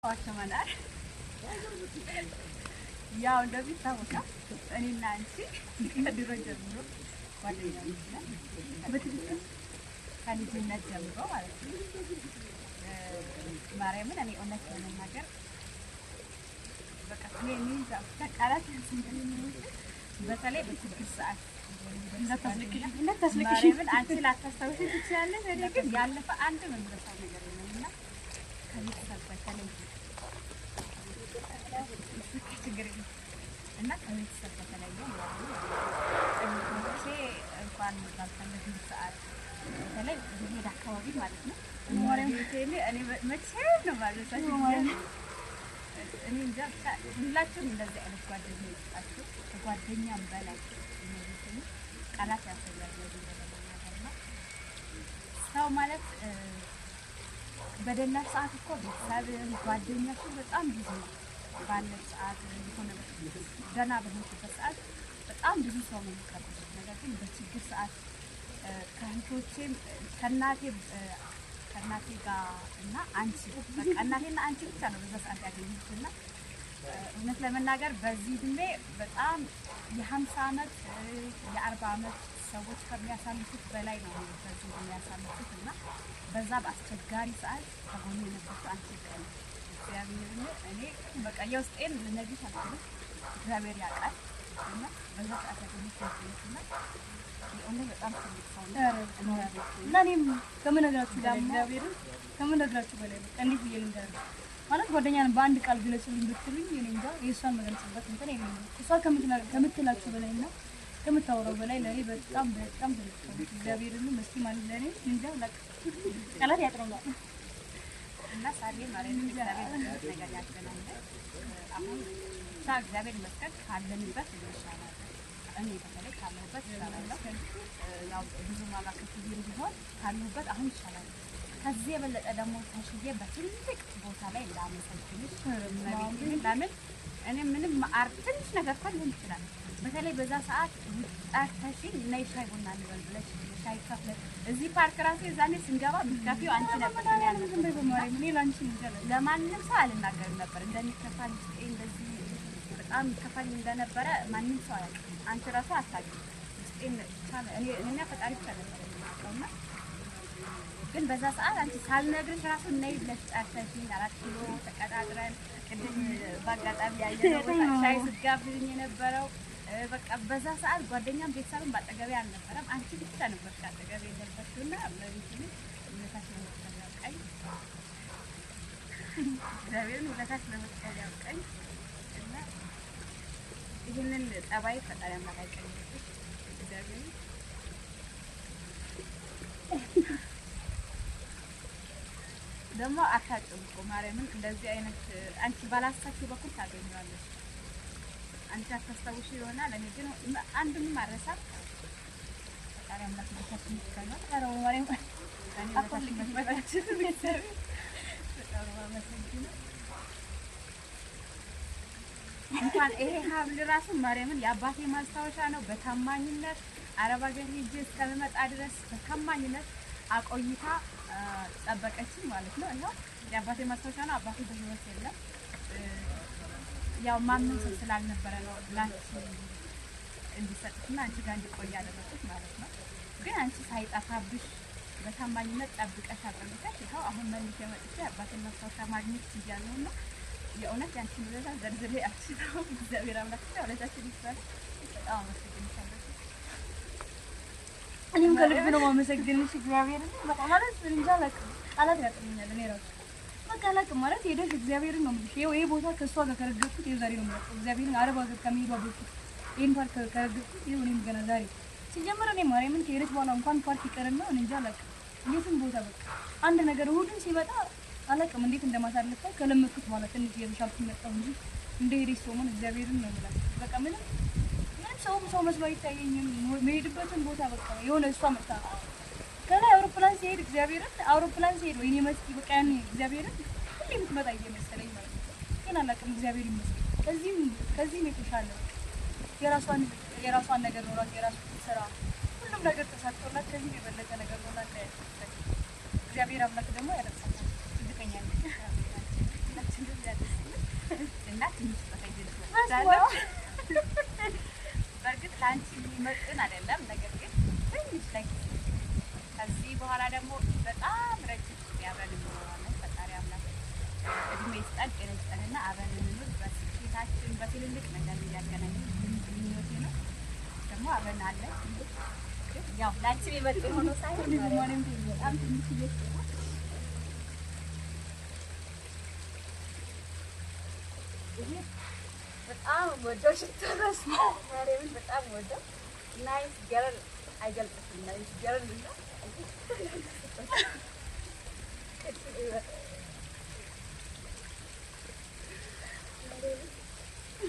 ዋቸማናል ያው እንደሚታወቀው እኔና አንቺ ከድሮ ጀምሮ ጓደኛሞች ነን። በትክክል ከልጅነት ጀምሮ ማለት ነው። ማርያምን እኔ እውነት ለመናገር በቃ እኔ ቃላት በተለይ በችግር ሰዓት ማርያምን አንቺ ላታስታውሺ ትችያለሽ። እኔ ግን ያለፈ አንድ የምረሳው ነገር የለምና ከቤተሰብ በተለይ እና ከቤተሰብ በተለየ ጭንቅላቴ እንኳን ባልፈለግን ሰዓት በተለይ በሄድ አካባቢ ማለት ነው እኔ መቼ ነው ማለት ነው እኔ እንጃ ብቻ ሁላችሁም እንደዚህ አይነት ጓደኛ ይስጣችሁ። ከጓደኛም በላይ እነዚህ ቃላት ያስፈልጋል። ሰው ማለት በደላሽ ሰዓት እኮ ቤተሰብም ጓደኛችሁ በጣም ብዙ ነው። ባለች ሰዓት የሆነ ገና በሆንኩበት ሰዓት በጣም ብዙ ሰው ነው የሚቀርበው። ነገር ግን በችግር ሰዓት ከእህቶቼም ከእናቴ ጋር እና አንቺ በቃ እናቴና አንቺ ብቻ ነው በዛ ሰዓት ያገኘሁትና እውነት ለመናገር በዚህ እድሜ በጣም የ50 ዓመት የ40 ዓመት ሰዎች ከሚያሳልፉት በላይ ነው በዚህ የሚያሳልፉት እና በዛ በአስቸጋሪ ሰዓት ከሆነ የነበረው አንቺ ቀን እግዚአብሔር እኔ በቃ የውስጤን ልነግርሽ አልችልም። እግዚአብሔር ያውቃል እና በዛ ሰዓት ያገኘሁትና የሆነ በጣም ትልቅ ሰው ነው እና እኔም ከምነግራችሁ ጋር እግዚአብሔርን ከምነግራችሁ በላይ በቃ እንዴት ብዬ ልንገርሽ ማለት ጓደኛን በአንድ ቃል ግለጽልኝ ብትሉኝ እኔ እንጃ የእሷን መግለጽበት እንትን የለኝም። እሷ ከምትላችሁ በላይ እና ከምታወራው በላይ ለእኔ በጣም በጣም ትልቅ ሰው ነው። እግዚአብሔርን መስኪ ማለት ለእኔ እንጃ ቃላት ያጥረኛል እና ሳሌ ማለት እግዚአብሔር ነገር ያገናኛል። አሁን እግዚአብሔር ይመስገን ካለንበት ይሻላል። እኔ በተለይ ካለሁበት ይሻላል። ያው ብዙ ማባከት ቢሆን ካለሁበት አሁን ይሻላል። ከዚህ የበለጠ ደግሞ ተሽዬ በትልቅ ቦታ ላይ ላመሰግንሽ ለምን እኔ ምንም ትንሽ ነገር እንኳን ሊሆን ይችላል። በተለይ በዛ ሰዓት ጠርተሽኝ ነይ ሻይ ቡና እንበል ብለሽ ሻይ ከፍለሽ እዚህ ፓርክ ራሱ የዛኔ ስንገባ የምትከፊው አንቺ ነበር። ለማንም ሰው አልናገርም ነበር እንደሚከፋኝ ውስጤ እንደዚህ በጣም ከፋኝ እንደነበረ ማንም ሰው አያውቅም። አንቺ ራሱ አታውቂም ውስጤን እኔና ፈጣሪ ብቻ ነበር የሚያውቀውና ግን በዛ ሰዓት አንቺ ሳልነግርሽ ራሱ ነይ ብለሽ ጠርተሽኝ 4 ኪሎ ተቀጣጥረን ቅድም በአጋጣሚ ያየነው ቦታ ሻይ ስትጋብዥኝ የነበረው በቃ በዛ ሰዓት ጓደኛም ቤተሰብም ባጠገቤ አልነበረም። አንቺ ብቻ ነበርሽ አጠገቤ የነበርሽውና በቤትም ሁለታችን ለመጥቀል ያውቃኝ እግዚአብሔርን ሁለታችን ለመጥቀል ያውቃኝ እና ይህንን ጠባይ ፈጣሪ አምላክ አይቀይርብሽ እግዚአብሔር ደግሞ አታጭም እኮ ማርያምን እንደዚህ አይነት አንቺ ባላሳችሁ በኩል ታገኛለሽ። አንቺ አታስታውሽ ይሆናል። እኔ ግን አንድም ማረሳ ፈጣሪ አምላክ በታችን ይከናል። አረው ማርያም እኔ በታችን መጥባችሁ ቤተሰብ በጣም ማመሰግን እንኳን ይሄ ሀብል ራሱ ማርያምን የአባቴ ማስታወሻ ነው። በታማኝነት አረብ ሀገር ሄጄ እስከመጣ ድረስ በታማኝነት አቆይታ ጠበቀችኝ ማለት ነው። እና የአባቴ ማስታወሻ ነው። አባቴ በህይወት የለም። ያው ማንም ሰው ስላልነበረ ነው ላንቺ እንዲሰጥና አንቺ ጋር እንዲቆይ ያደረኩት ማለት ነው። ግን አንቺ ሳይጠፋብሽ በታማኝነት ጠብቀሽ አቆይተሽ ይኸው አሁን መልሼ መጥቼ አባቴን ማስታወሻ ማግኘት ይያለው ነው። የእውነት ያንቺ ምረዛ ዘርዝሬ አልችልም። እግዚአብሔር አምላክ ወለታችን ይስራል። በጣም አመሰግናለሁ። እኔም ከልብ ነው የማመሰግንሽ እግዚአብሔርን በቃ ማለት እንጃ ቃላት ያጥሩኛል። እኔ ራሱ በቃ አላውቅም ማለት ሄደሽ እግዚአብሔርን ነው የምልሽ። ይሄ ቦታ ከእሷ ጋር ከረገጥኩት ዛሬ ነው የምልሽ። እግዚአብሔርን አረብ ሀገር ከመሄዷ በፊት ይሄን ፓርክ ከረገጥኩት እኔም ገና ዛሬ ሲጀምር እኔ ማርያምን ከሄደች በኋላ እንኳን ፓርክ ይቀርና እኔ እንጃ አላውቅም የትም ቦታ በቃ አንድ ነገር እሑድን ሲመጣ አላውቅም እንዴት እንደማሳልፈው ከለመድኩት በኋላ ትንሽ እየተሻልኩ መጣሁ እንጂ እንደሄደች ሰሞን እግዚአብሔርን ነው የምላቸው። በቃ ምንም ሰው መስሎ አይታየኝም። መሄድበትን ቦታ በቃ የሆነ እሷ መጣ ከላይ አውሮፕላን ሲሄድ ወይኔ መስኪ በቃ ያኔ እግዚአብሔርን ሁሌ የምትመጣ እየመሰለኝ ማለት ነው። ግን አላውቅም እግዚአብሔር ይመስገን ከዚህም የተሻለ የራሷን ነገር ኖሯት የራሷን ስራ ሁሉም ነገር ተሳክቶላት ከዚህም የበለጠ ነገር ኖሯት እግዚአብሔር አምላክ ደግሞ ያደርሳታል። ትልቀኛ ነኝ እና ትንሽ በተይዘው በርግጥ ላንቺ መጥን አይደለም ነገር ግን ትንሽ ከዚህ በኋላ ደግሞ በጣም ረጅም ያብረን እንኖራለን። ፈጣሪ አምላክ እድሜ ይስጠን ጤና ይስጠንና አብረን እንኑር። በስኬታችን በትልልቅ ነገር እያገናኘን ምኞቴ ነው። ደግሞ አብረን አለን ያው ላንቺ የሚመጥን ሆኖ ሳይሆን ማንም በጣም ትንሽ ይየስራ በጣም ወደው ሽተረስ ማርያምን በጣም ወደው ናይስ ገርል አይገልጽም። ናይስ ገርል እና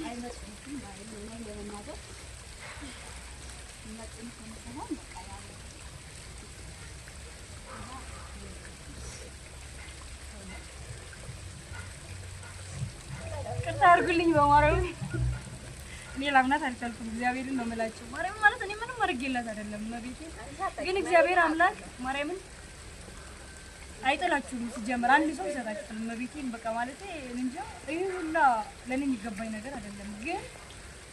አይመስልም ማለት ነው ለመናገር መጥን ከሆነ በቃ ያው ታርጉልኝ በማርያም እኔ ላምናት አልቻልኩም። እግዚአብሔርን ነው የምላቸው። ማርያም ማለት እኔ ምንም አድርጌላት አይደለም መቤቴ ግን እግዚአብሔር አምላክ ማርያምን አይጠላችሁም። ሲጀምር አንድ ሰው ይሰጣችኋል መቤቴን በቃ ማለት እንጃ ይሁላ ለኔ የሚገባኝ ነገር አይደለም ግን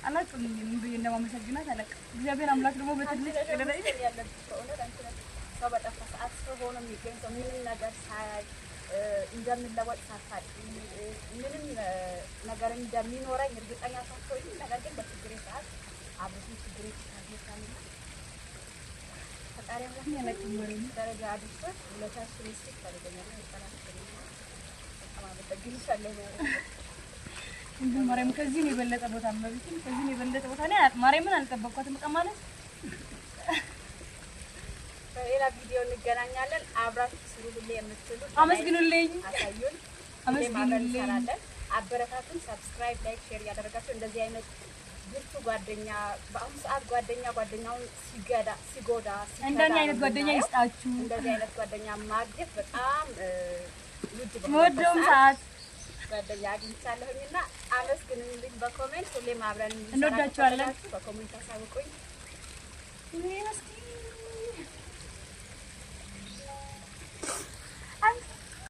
አላውቅም ምን ብዬ እንደማመሰግናት አላውቅም። እግዚአብሔር አምላክ ደግሞ በትልቅ ስለላይ ያለበት እውነት አንቺ ነሽ ሰው በጠፋ ሰዓት ሰው ሆኖ የሚገኝ ሰው ምንም ነገር ሳያይ እንደምንለወጥ ሳታውቂ ምንም ነገር እንደሚኖረኝ እርግጠኛ ሳትሆኚ ነገር ግን በችግሬ ሰዓት አብረሽኝ ችግሬ ታሳልፋለሽ። ፈጣሪ አምላክ ያለችው ወሬ ደረጃ አድርሶት ለታሽሪ ሲል ታደርገኛለሽ። ሰላም ማርያም ከዚህ ነው የበለጠ ቦታ መብትም ከዚህ ነው የበለጠ ቦታ ላይ ማርያምን አልጠበቅኳትም። በቃ ማለት በሌላ ቪዲዮ እንገናኛለን። አብራችሁ ስሩ ሁሌ የምትሉ አመስግኑልኝ፣ አሳዩን፣ አመስግኑልኝ፣ አበረታቱን። ሰብስክራይብ፣ ላይክ፣ ሼር ያደረጋችሁ እንደዚህ አይነት ብርቱ ጓደኛ በአሁኑ ሰዓት ጓደኛውን ሲጎዳ እንደኛ አይነት ጓደኛ ይስጣችሁ። እንደዚህ አይነት ጓደኛ ማግኘት በጣም ውድ ነው ሰዓት ጓደኛ አግኝቻለሁኝና አመስግኑልኝ በኮሜንት። ሁሌም አብረን እንወዳችኋለን። በኮሜንት አሳውቁኝ።